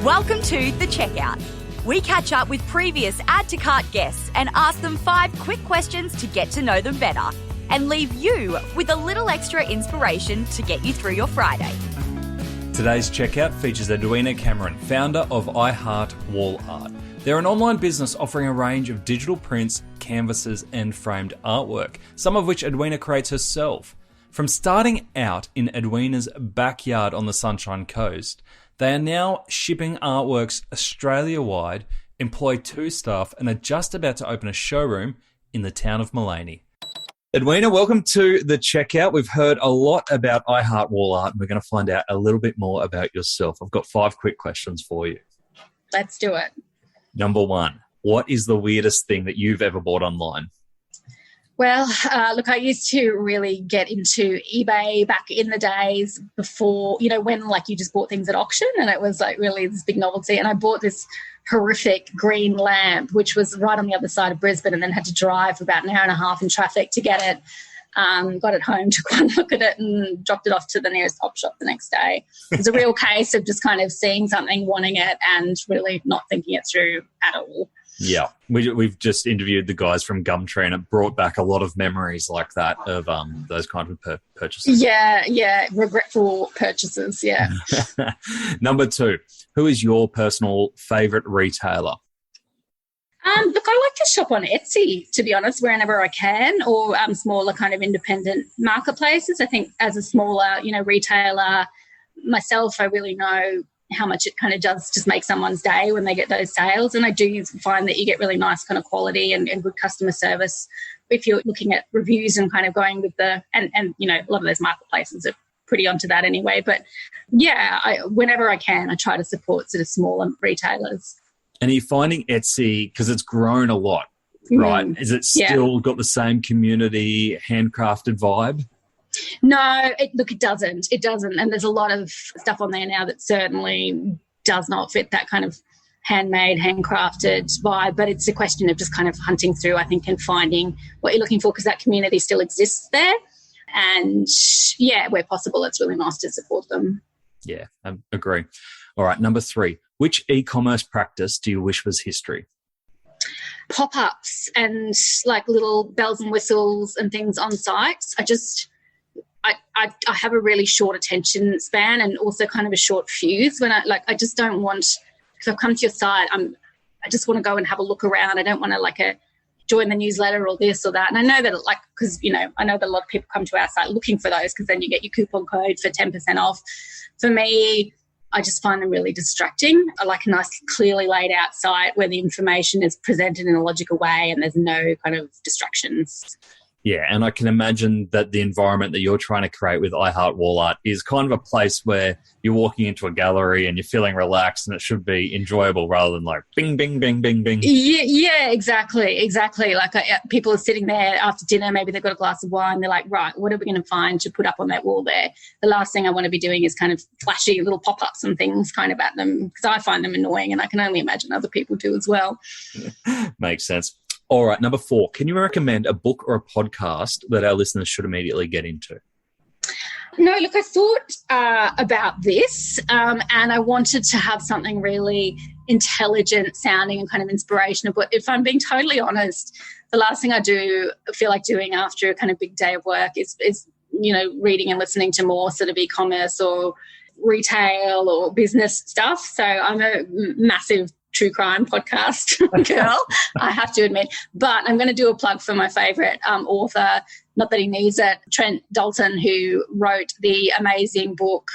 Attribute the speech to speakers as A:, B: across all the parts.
A: Welcome to The Checkout. We catch up with previous Add to Cart guests and ask them 5 quick questions to get to know them better and leave you with a little extra inspiration to get you through your Friday.
B: Today's checkout features Edwina Cameron, founder of I Heart Wall Art. They're an online business offering a range of digital prints, canvases and framed artwork, some of which Edwina creates herself. From starting out in Edwina's backyard on the Sunshine Coast, they are now shipping artworks Australia-wide, employ 2 staff and are just about to open a showroom in the town of Maleny. Edwina, welcome to The Checkout. We've heard a lot about I Heart Wall Art and we're going to find out a little bit more about yourself. I've got 5 quick questions for you.
C: Let's do it.
B: Number 1, what is the weirdest thing that you've ever bought online?
C: Well, look, I used to really get into eBay back in the days before, when like you just bought things at auction and it was like really this big novelty. And I bought this horrific green lamp, which was right on the other side of Brisbane, and then had to drive for about an hour and a half in traffic to get it. Got it home, took one look at it and dropped it off to the nearest op shop the next day. It was a real case of just kind of seeing something, wanting it, and really not thinking it through at all.
B: Yeah, we've just interviewed the guys from Gumtree and it brought back a lot of memories like that of those kind of purchases.
C: Yeah, regretful purchases, yeah.
B: Number 2, who is your personal favourite retailer?
C: Look, I like to shop on Etsy, to be honest, wherever I can, or smaller kind of independent marketplaces. I think as a smaller, retailer myself, I really know how much it kind of does just make someone's day when they get those sales. And I do find that you get really nice kind of quality and good customer service if you're looking at reviews and kind of going with a lot of those marketplaces are pretty onto that anyway. But yeah, whenever I can, I try to support sort of smaller retailers. And
B: are you finding Etsy, because it's grown a lot, right? Is it still got the same community, handcrafted vibe?
C: No, it doesn't. It doesn't. And there's a lot of stuff on there now that certainly does not fit that kind of handmade, handcrafted vibe. But it's a question of just kind of hunting through, I think, and finding what you're looking for, because that community still exists there. And, yeah, where possible, it's really nice to support them.
B: Yeah, I agree. All right, number 3. Which e-commerce practice do you wish was history?
C: Pop-ups and like little bells and whistles and things on sites. I have a really short attention span and also kind of a short fuse when I just don't want, if I've come to your site, I just want to go and have a look around. I don't want to join the newsletter or this or that. And I know that because, I know that a lot of people come to our site looking for those because then you get your coupon code for 10% off. For me, I just find them really distracting. I like a nice, clearly laid out site where the information is presented in a logical way and there's no kind of distractions.
B: Yeah, and I can imagine that the environment that you're trying to create with I Heart Wall Art is kind of a place where you're walking into a gallery and you're feeling relaxed and it should be enjoyable rather than like bing, bing, bing, bing, bing.
C: Yeah, exactly. Like people are sitting there after dinner, maybe they've got a glass of wine, they're like, right, what are we going to find to put up on that wall there? The last thing I want to be doing is kind of flashy little pop-ups and things kind of at them because I find them annoying and I can only imagine other people do as well.
B: Makes sense. All right, number 4, can you recommend a book or a podcast that our listeners should immediately get into?
C: No, look, I thought about this and I wanted to have something really intelligent sounding and kind of inspirational. But if I'm being totally honest, the last thing I feel like doing after a kind of big day of work is reading and listening to more sort of e-commerce or retail or business stuff. So I'm a massive true crime podcast girl, I have to admit. But I'm going to do a plug for my favourite author, not that he needs it, Trent Dalton, who wrote the amazing book,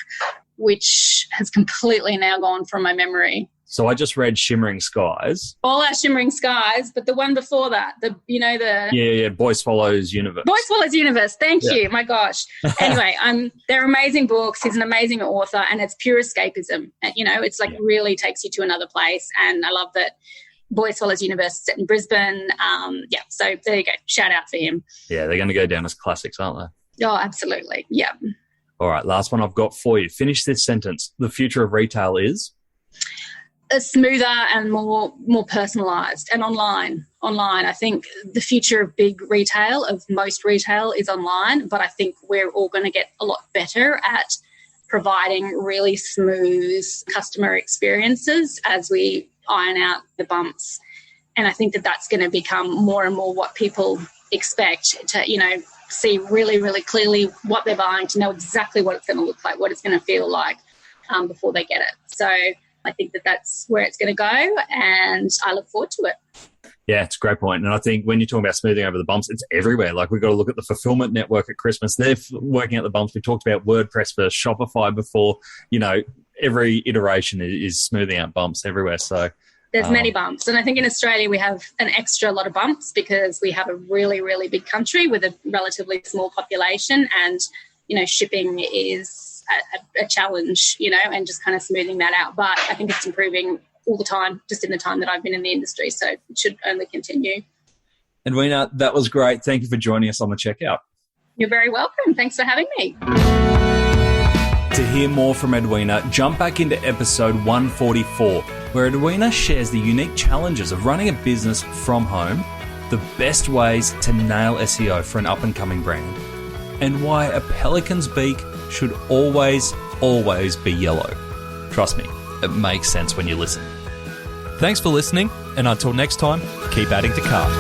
C: which has completely now gone from my memory.
B: So I just read Shimmering Skies.
C: All Our Shimmering Skies, but the one before that,
B: Yeah, Boy Swallows Universe.
C: Boy Swallows Universe, thank you, my gosh. Anyway, they're amazing books. He's an amazing author and it's pure escapism. It's like really takes you to another place and I love that Boy Swallows Universe is set in Brisbane. So there you go, shout out for him.
B: Yeah, they're going to go down as classics, aren't they?
C: Oh, absolutely, yeah.
B: All right, last one I've got for you. Finish this sentence. The future of retail is?
C: Smoother and more personalised and online. I think the future of big retail, of most retail, is online, but I think we're all going to get a lot better at providing really smooth customer experiences as we iron out the bumps. And I think that that's going to become more and more what people expect to, see really, really clearly what they're buying, to know exactly what it's going to look like, what it's going to feel like before they get it. So I think that that's where it's going to go, and I look forward to it.
B: Yeah, it's a great point. And I think when you're talking about smoothing over the bumps, it's everywhere. Like, we've got to look at the fulfillment network at Christmas. They're working out the bumps. We talked about WordPress for Shopify before. Every iteration is smoothing out bumps everywhere. So
C: there's many bumps. And I think in Australia we have an extra lot of bumps because we have a really, really big country with a relatively small population, and, shipping is a challenge, and just kind of smoothing that out. But I think it's improving all the time, just in the time that I've been in the industry. So it should only continue.
B: Edwina, that was great. Thank you for joining us on the checkout.
C: You're very welcome. Thanks for having me.
B: To hear more from Edwina, jump back into episode 144, where Edwina shares the unique challenges of running a business from home, the best ways to nail SEO for an up-and-coming brand, and why a pelican's beak should always, always be yellow. Trust me, it makes sense when you listen. Thanks for listening, and until next time, keep adding to cart.